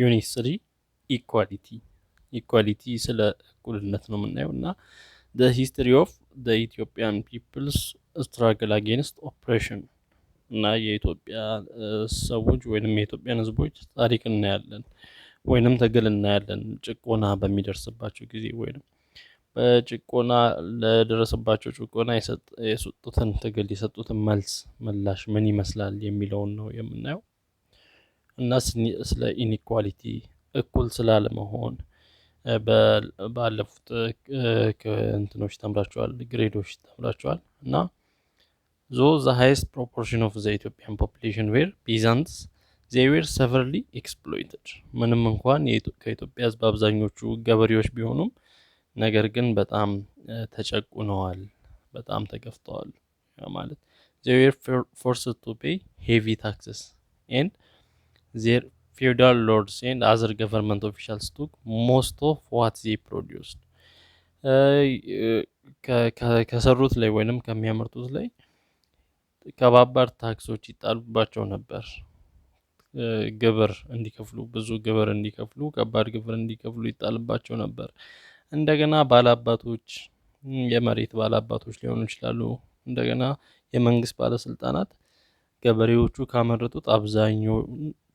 Unit 3 Equality ስለ እኩልነት ነው የምናየውና the history of the Ethiopian people's struggle against oppression እና የኢትዮጵያ ሰዎች ወይንም የኢትዮጵያን ህዝቦች ታሪክ እናያለን ወይንም ትግል እናያለን ጭቆና በሚደርስባቸው ጊዜ ወይንም በጭቆና ለደረሰባቸው ጭቆና የሰጡትን ትግል የሰጡትን ምላሽ ምን ይመስላል የሚለውን ነው የምናየው እና ስለ ኢኒኳሊቲ እኩል ስላለመሆን ባለፉት እንትኖች ተምራቸዋል ግሬዶች ተምራቸዋል እና the highest proportion of the Ethiopian population were peasants they were severely exploited ምንም እንኳን ከኢትዮጵያ ህዝብ አብዛኞቹ ገበሬዎች ቢሆኑም ነገር ግን በጣም ተጨቁነዋል በጣም ተገፍተዋል ማለት they were forced to pay heavy taxes and their feudal lords and other government officials took most of what they produced ከሰሩት ላይ ወይንም ከሚያመርቱት ላይ ከባባር ታክሶች ይጣሉባቸው ነበር ግብር እንዲከፍሉ ብዙ ግብር እንዲከፍሉ ከባድ ግብር እንዲከፍሉ ይጣልባቸው ነበር እንደገና ባላባቶች የመሬት ባላባቶች ሊሆኑ ይችላሉ እንደገና የመንግስት ባለስልጣናት ገበሬዎቹ ካመረቱት አብዛኛው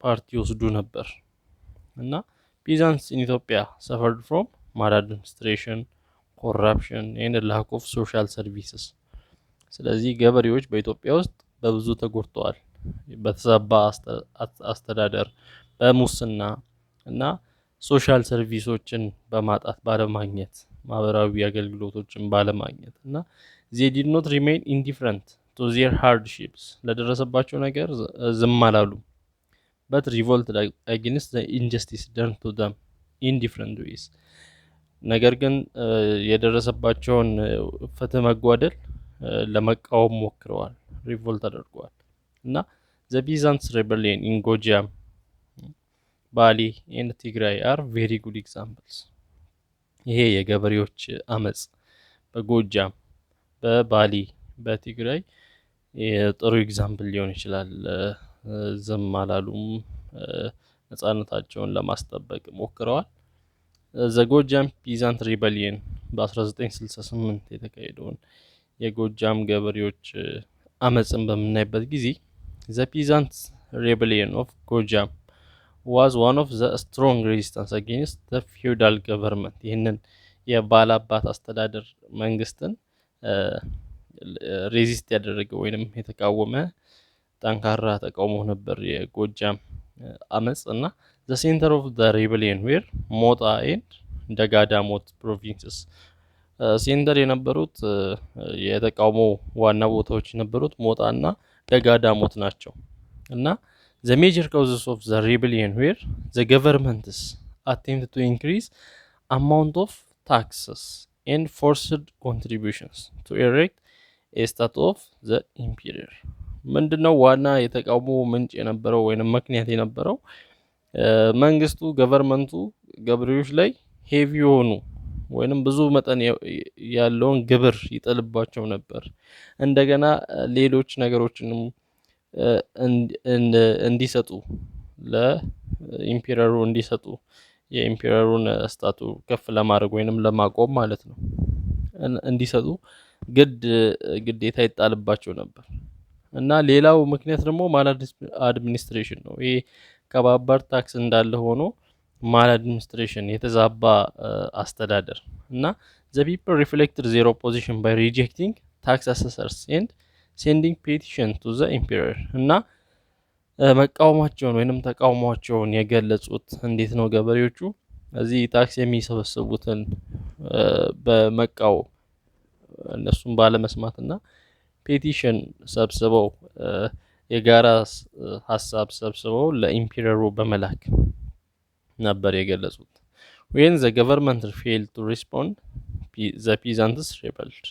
ፓርቲ ወስዱ ነበር እና peasants in Ethiopia suffered from maladministration corruption and lack of social services ስለዚህ ገበሬዎች በኢትዮጵያ ውስጥ በብዙ ተጎድተዋል በተዛባ አስተዳደር በሙስና እና ሶሻል ሰርቪሶችን በማጣት ባለማግኘት ማህበራዊ አገልግሎቶችን ባለማግኘት እና they did not remain indifferent to their hardships ለደረሰባቸው ነገር ዝም አላሉ but revolted against the injustice done to them in different ways ነገር ግን የደረሰባቸውን ፍትህ መጓደል ለመቃወም ሞክረዋል ሪቮልት አድርገዋል እና the Byzantine rebellion in Gojam Bali and Tigray are very good examples ይሄ የገበሬዎች አመጽ በጎጃም በባሊ በትግራይ ጥሩ ኤግዛምፕል ሊሆን ይችላል ዝም አላሉም ነፃነታቸውን ለማስጠበቅ ሞክረዋል the Gojam Peasant Rebellion በ1968 የተካሄደውን የጎጃም ገበሬዎች አመጽን በመናይበት ጊዜ the Peasant Rebellion of Gojam was one of the strong resistance against the feudal government ይህንን የባላባት አስተዳደር መንግስትን ሬዚስት ያደረገ ወይንም የተቃወመ ጠንካራ ተቃውሞ ነበር የጎጃም አመጽ እና the center of the rebellion were Mota and Dagadamot provinces ሴንተር የነበሩት የተቃውሞ ዋና ቦታዎች የነበሩት ሞጣና ደጋዳሞት ናቸው እና the major causes of the rebellion were the government's attempt to increase amount of taxes and forced contributions to erect a state of the emperor ምንድነው ዋና የተቃውሞ ምንጭ የነበረው ወይንም ምክንያት የነበረው መንግስቱ ገቨርመንቱ ገበሬዎች ላይ ሄቪ ሆኑ ወይንም ብዙ መጠን ያለውን ግብር ይጥልባቸው ነበር እንደገና ሌሎች ነገሮችንም እንዲሰጡ ለኢምፔረሩ እንዲሰጡ የኢምፔረሩን ስታቱ ከፍ ለማድረግ ወይንም ለማቆም ማለት ነው እንዲሰጡ ግዴታ ይጣልባቸው ነበር እና ሌላው ምክንያት ደግሞ ማላድሚኒስትሬሽን ነው ይሄ ከባባር ታክስ እንዳለ ሆኖ maladministration የተዛባ አስተዳደር እና the people reflected their opposition by rejecting tax assessors and sending petition to the emperor እና መቃወማቸውን ወይንም ተቃውሟቸውን የገለጹት እንዴት ነው ገበሬዎቹ እዚህ ታክስ የሚሰበስቡትን በመቃወም እነሱን ባለመስማትና ፔቲሽን ሰብስበው የጋራ ሐሳብ ሰብስበው ለኢምፔረሩ በመላክ ነበር የገለጹት when the government failed to respond the peasants rebelled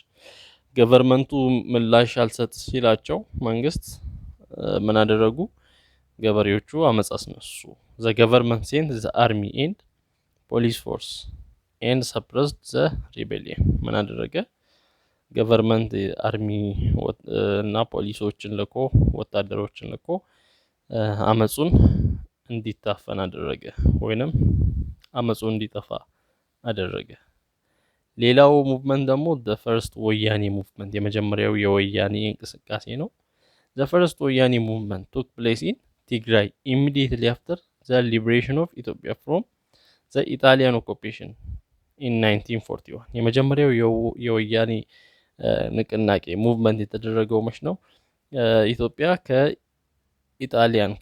ገቨርመንቱ ምላሽ አልሰጥ ሲላቸው መንግስት ምን አደረጉ ገበሬዎቹ አመጽ አስነሱ the government sent the army and police force and suppressed the rebellion ምን አደረገ ገቨርመንት አርሚ እና ፖሊሶችን ልኮ ወታደሮችን ልኮ አመጹን እንዲታፈን አደረገ ወይንም አመጹ እንዲጠፋ አደረገ። ሌላው ሙቭመንት ደግሞ the first ወያኔ ሙቭመንት የመጀመሪያው የወያኔ እንቅስቃሴ ነው። the first ወያኔ movement took place in Tigray immediately after the liberation of Ethiopia from the Italian occupation in 1941 የመጀመሪያው የወያኔ ንቅናቄ ሙቭመንት የተደረገው መች ነው? ኢትዮጵያ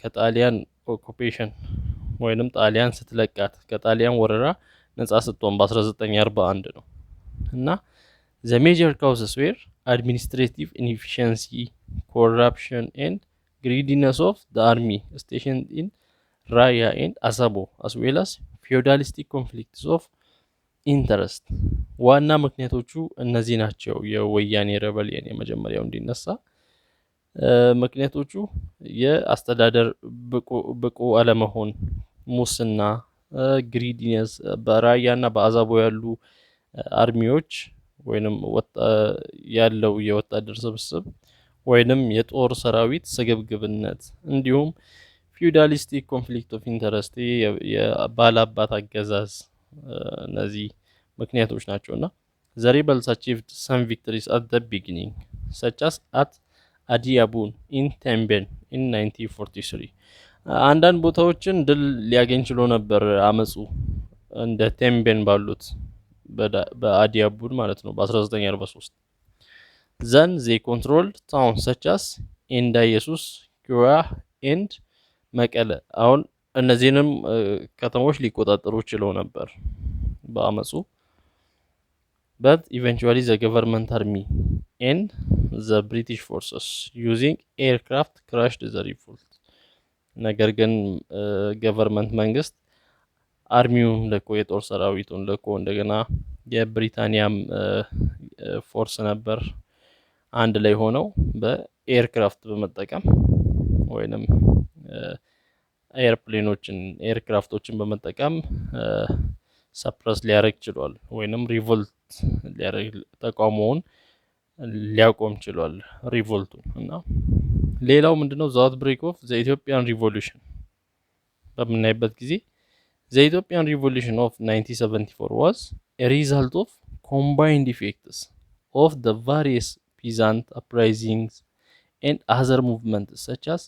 ከጣሊያን ኦኩፔሽን ወይንም ጣሊያን ስትለቃት ከጣሊያን ወረራ ነፃ ስትሆን በ1941 ነው። እና the major causes were administrative inefficiency, corruption and greediness of the army stationed in Raya and Asabo, as well as feudalistic conflicts of interest። ዋና ምክንያቶቹ እነዚህ ናቸው የወያኔ ሬበሊየን የመጀመሪያው እንዲነሳ ምክንያቶቹ የአስተዳደር ብቁ አለመሆን፣ ሙስና፣ ግሪዲነስ፣ በራያና በአዛቦ ያሉ አርሚዎች ወይንም ያለው የወታደር ስብስብ ወይንም የጦር ሰራዊት ስግብግብነት እንዲሁም ፊውዳሊስቲክ ኮንፍሊክት ኦፍ ኢንተረስት የባላባት አገዛዝ እነዚህ ምክንያቶች ናቸውና the rebels achieved some victories at the beginning such as at Adiabun in Temben in 1943 አንዳንድ ቦታዎችን ድል ሊያገኝ ችሎ ነበር አመጹ እንደ ቴምቤን ባሉት በአዲያቡን ማለት ነው በ1943 then they controlled towns such as Enda Jesus, Kura and መቀለ አሁን እነዚህንም ከተሞች ሊቆጣጠሩ ችለው ነበር በአመጹ but eventually the government army and the British forces using aircraft crushed the revolt ነገር ግን ገቨርንመንት መንግስት አርሚውን ለቆ የጦር ሰራዊቱን ለቆ እንደገና የብሪታኒያም ፎርስ ነበር አንድ ላይ ሆነው በኤርክራፍት በመጠቀም ወይንም ኤርክራፍቶችን በመጠቀም ሰፕረስ ሊያረግ ችሏል ወይንም ሪቮልት ሊያረግ ተቃውሞውን ሊያቆም ችሏል ሪቮልቱን እና ሌላው ምንድነው the outbreak of the Ethiopian revolution በምናይበት ጊዜ the Ethiopian revolution of 1974 was a result of combined effects of the various peasant uprisings and other movements such as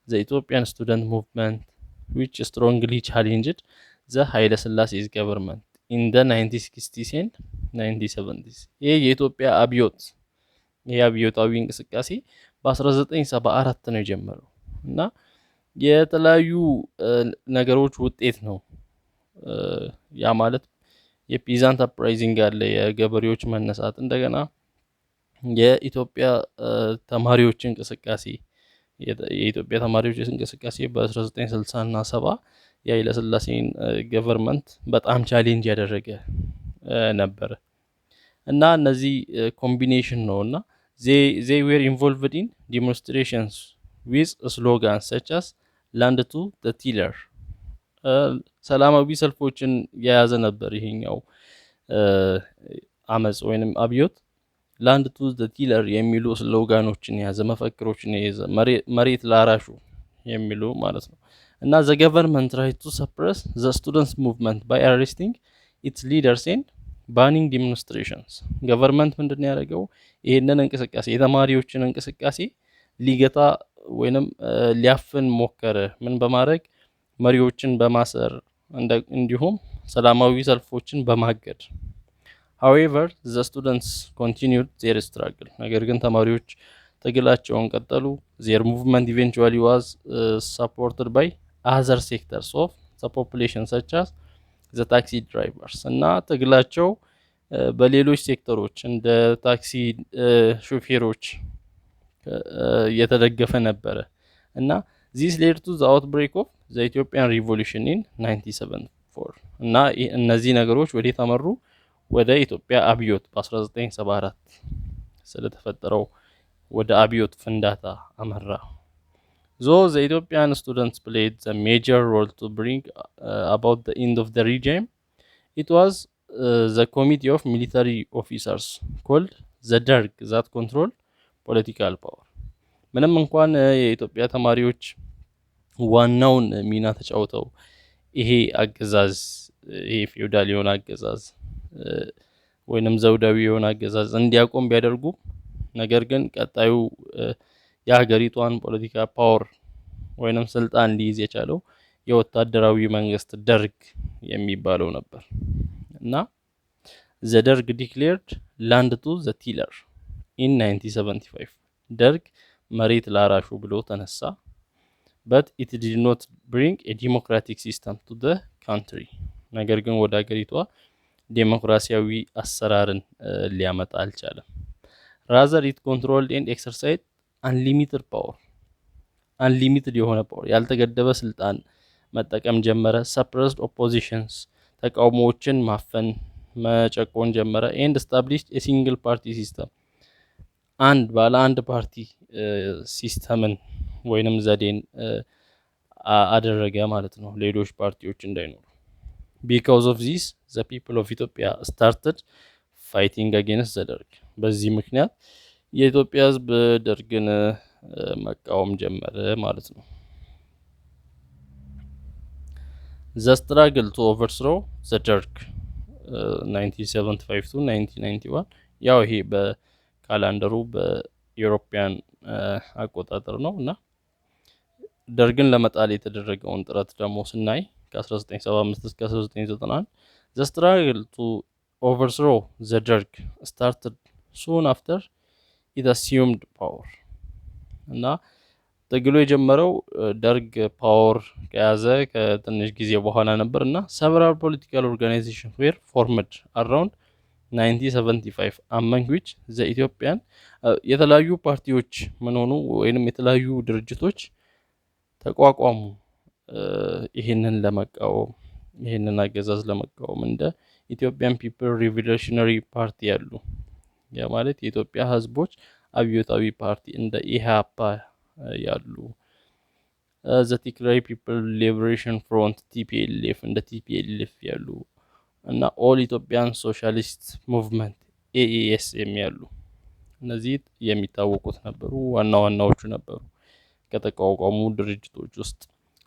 the Ethiopian student movement which strongly challenged the Haile Selassie's government in the 1960s and 1970s ይሄ የኢትዮጵያ አብዮት የአብዮታዊ እንቅስቃሴ በ1974 ነው የጀመረው እና የተለያዩ ነገሮች ውጤት ነው ያ ማለት የፒዛንት አፕራይዚንግ አለ የገበሬዎች መነሳት እንደገና የኢትዮጵያ ተማሪዎች እንቅስቃሴ የኢትዮጵያ ተማሪዎች እንቅስቃሴ በ1960 እና 70 የኃይለ ሥላሴን ገቨርንመንት በጣም ቻሌንጅ ያደረገ ነበር እና እነዚህ ኮምቢኔሽን ነውና they were involved in demonstrations with slogans such as land to the tiller ሰላማዊ ሰልፎችን የያዘ ነበር ይሄኛው አመጽ ወይንም አብዮት land to the tiller የሚሉ ስሎጋኖችን የያዘ መፈክሮችን የያዘ መሬት ላራሹ የሚሉ ማለት ነው እና the government tried to suppress the students movement by arresting its leaders and banning demonstrations government ምንድነው ያደረገው ይሄንን እንቅስቃሴ የተማሪዎችን እንቅስቃሴ ሊገታ ወይንም ሊያፍን ሞከረ ምን በማድረግ መሪዎችን በማሰር እንዲሁም ሰላማዊ ሰልፎችን በማገድ however the students continued their struggle ነገር ግን ተማሪዎች ትግላቸውን ቀጠሉ their movement eventually was supported by other sectors of the population such as the taxi drivers እና ትግላቸው በሌሎች ሴክተሮች እንደ ታክሲ ሹፌሮች የተደገፈ ነበር እና this led to the outbreak of the Ethiopian revolution in 1974 እና እነዚህ ነገሮች ወደ ተመሩ ወደ ኢትዮጵያ አብዮት በ1974 ስለተፈጠረው ወደ አብዮት ፍንዳታ አመራ though the Ethiopian students played a major role to bring about the end of the regime it was the committee of military officers called the Derg that controlled political power ምንም እንኳን የኢትዮጵያ ተማሪዎች ዋናውን ሚና ተጫውተው ይሄ አገዛዝ ይሄ ፊውዳል የሆነ አገዛዝ ወይንም ዘውዳዊ የሆነ አገዛዝ እንዲያቆም ቢያደርጉ ነገር ግን ቀጣዩ የሀገሪቷን ፖለቲካ ፓወር ወይንም ስልጣን ሊይዝ የቻለው የወታደራዊ መንግስት ደርግ የሚባለው ነበር እና ዘደርግ ዲክሌርድ ላንድ ቱ ዘ ቲለር ኢን 1975 ደርግ መሬት ላራሹ ብሎ ተነሳ but it did not bring a democratic system to the country ነገር ግን ወደ ሀገሪቷ ዴሞክራሲያዊ አሰራርን ሊያመጣ አልቻለም rather it controlled and exercised unlimited power unlimited የሆነ ፓወር ያልተገደበ ስልጣን መጠቀም ጀመረ suppressed oppositions ተቃውሞዎችን ማፈን መጨቆን ጀመረ and established a single party system ባለ አንድ ፓርቲ ሲስተምን ወይንም ዘዴን አደረገ ማለት ነው ሌሎች ፓርቲዎች እንዳይኖሩ because of this the people of Ethiopia started fighting against the ደርግ በዚህ ምክንያት የኢትዮጵያ ህዝብ ደርግን መቃወም ጀመረ ማለት ነው the struggle to overthrow the ደርግ 1975 to 1991 ያው ይሄ በካላንደሩ በዩሮፒያን አቆጣጠር ነውና ደርግን ለመጣል የተደረገውን ጥረት ደግሞ ስናይ ከ1975 እስከ 1991 the struggle to overthrow the ደርግ started soon after it assumed power እና ትግሉ የጀመረው ደርግ ፓወር ከያዘ ከትንሽ ጊዜ በኋላ ነበርና several political organizations were formed around 1975 among which the Ethiopian የተለያዩ ፓርቲዎች ምን ሆኑ ወይንም የተለያዩ ድርጅቶች ተቋቋሙ ይሄንን ለመቃወም ይሄንን አገዛዝ ለመቃወም እንደ ኢትዮጵያን ፒፕል ሪቮሉሽነሪ ፓርቲ ያሉ ያ ማለት የኢትዮጵያ ህዝቦች አብዮታዊ ፓርቲ እንደ ኢሃፓ ያሉ the Tigray People Liberation Front TPLF እንደ TPLF ያሉ እና all Ethiopian Socialist Movement AES የሚያሉ እነዚህ የሚታወቁት ነበሩ ዋናዎቹ ነበሩ ከተቋቋሙ ድርጅቶች ውስጥ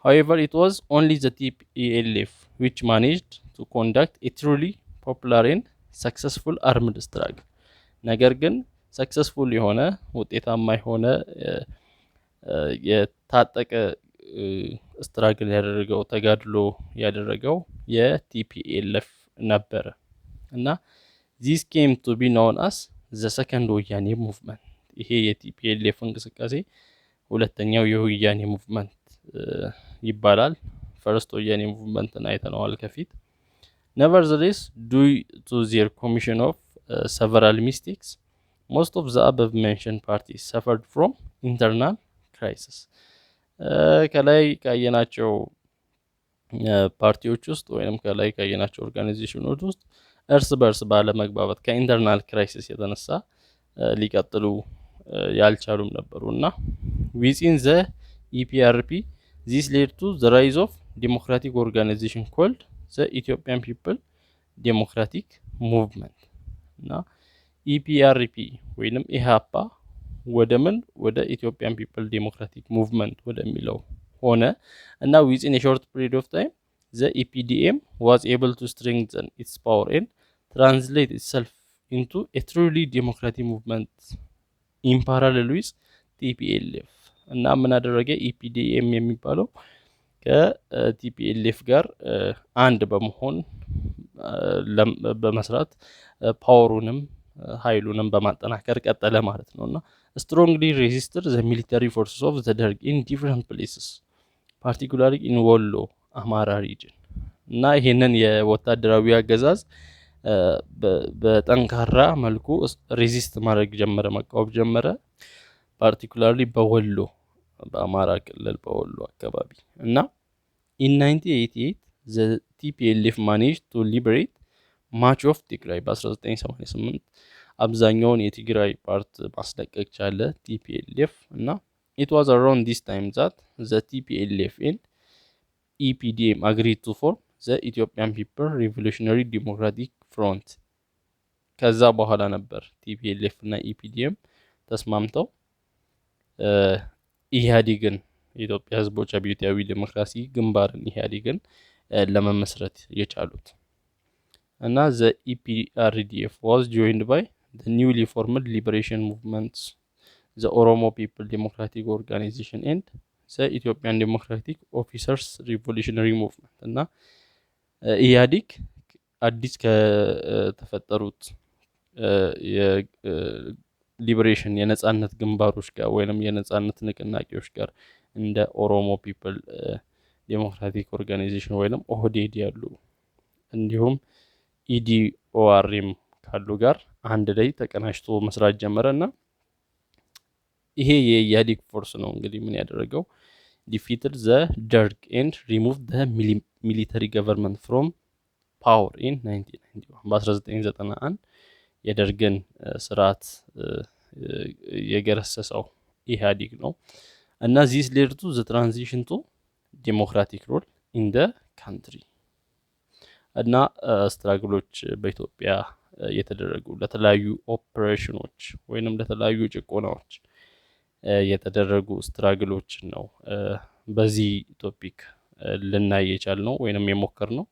however it was only the TPLF which managed to conduct a truly popular and successful armed struggle ነገር ግን successful የሆነ ውጤታማ የሆነ የታጠቀ ስትራግል ያደረገው ተጋድሎ ያደረገው የቲፒኤልኤፍ ነበር እና this came to be known as the second ወያኔ movement ይሄ የቲፒኤልኤፍ እንቅስቃሴ ሁለተኛው የወያኔ ሙቭመንት ይባላል ፈርስት ወያኔ ሙቭመንትን አይተነዋል ከፊት nevertheless due to their commission of several mistakes most of the above mentioned parties suffered from internal crisis ከላይ ካየናቸው ፓርቲዎች ውስጥ ወይንም ከላይ ካየናቸው ኦርጋናይዜሽኖች ውስጥ እርስ በርስ ባለመግባባት ከኢንተርናል ክራይሲስ የተነሳ ሊቀጥሉ ያልቻሉም ነበሩና within the EPRP this led to the rise of democratic organization called the Ethiopian People Democratic Movement እና EPRP ወይንም ኢሃፓ ወደ ኢትዮጵያን ፒፕል ዴሞክራቲክ ሙቭመንት ወደሚለው ሆነ እና within a short period of time the EPDM was able to strengthen its power and translate itself into a truly democratic movement in parallel with TPLF እና ምን አደረገ EPDM የሚባለው ከቲፒኤልኤፍ ጋር አንድ በመሆን በመስራት ፓወሩንም ኃይሉንም በማጠናከር ቀጠለ ማለት ነውና strongly resisted the military forces of the Derg in different places particularly in Wollo አማራ region እና ይሄንን የወታደራዊ አገዛዝ በጠንካራ መልኩ ሬዚስት ማድረግ ጀመረ መቃወም ጀመረ particularly በወሎ በአማራ ክልል በወሎ አካባቢ እና in 1988 the TPLF managed to liberate much of Tigray በ1988 አብዛኛውን የትግራይ ፓርት ማስለቀቅ ቻለ TPLF እና it was around this time that the TPLF and EPDM agreed to form the Ethiopian People Revolutionary Democratic Front ከዛ በኋላ ነበር TPLF እና EPDM ተስማምተው ኢህአዴግን የኢትዮጵያ ህዝቦች አብዮታዊ ዲሞክራሲ ግንባርን ኢህአዴግን ለመመስረት የቻሉት እና the EPRDF was joined by the newly formed liberation movements, the Oromo People Democratic Organization and the Ethiopian Democratic Officers Revolutionary Movement እና ኢህአዴግ አዲስ ከተፈጠሩት የሊበሬሽን የነጻነት ግንባሮች ጋር ወይንም የነጻነት ንቅናቄዎች ጋር እንደ ኦሮሞ ፒፕል ዴሞክራቲክ ኦርጋናይዜሽን ወይንም ኦህዴድ ያሉ እንዲሁም ኢዲኦአርኤም ካሉ ጋር አንድ ላይ ተቀናጅቶ መስራት ጀመረና ይሄ የኢህአዴግ ፎርስ ነው እንግዲህ ምን ያደረገው defeated the Derg and removed the military government from power in 1991 በ1991 የደርግን ስርዓት የገረሰሰው ኢህአዴግ ነው እና this led to the transition to democratic rule in the country እና ስትራግሎች በኢትዮጵያ የተደረጉ ለተለያዩ ኦፕሬሽኖች ወይንም ለተለያዩ ጭቆናዎች የተደረጉ ስትራግሎች ነው በዚህ ቶፒክ ልናይ የቻልነው ወይንም የሞከርነው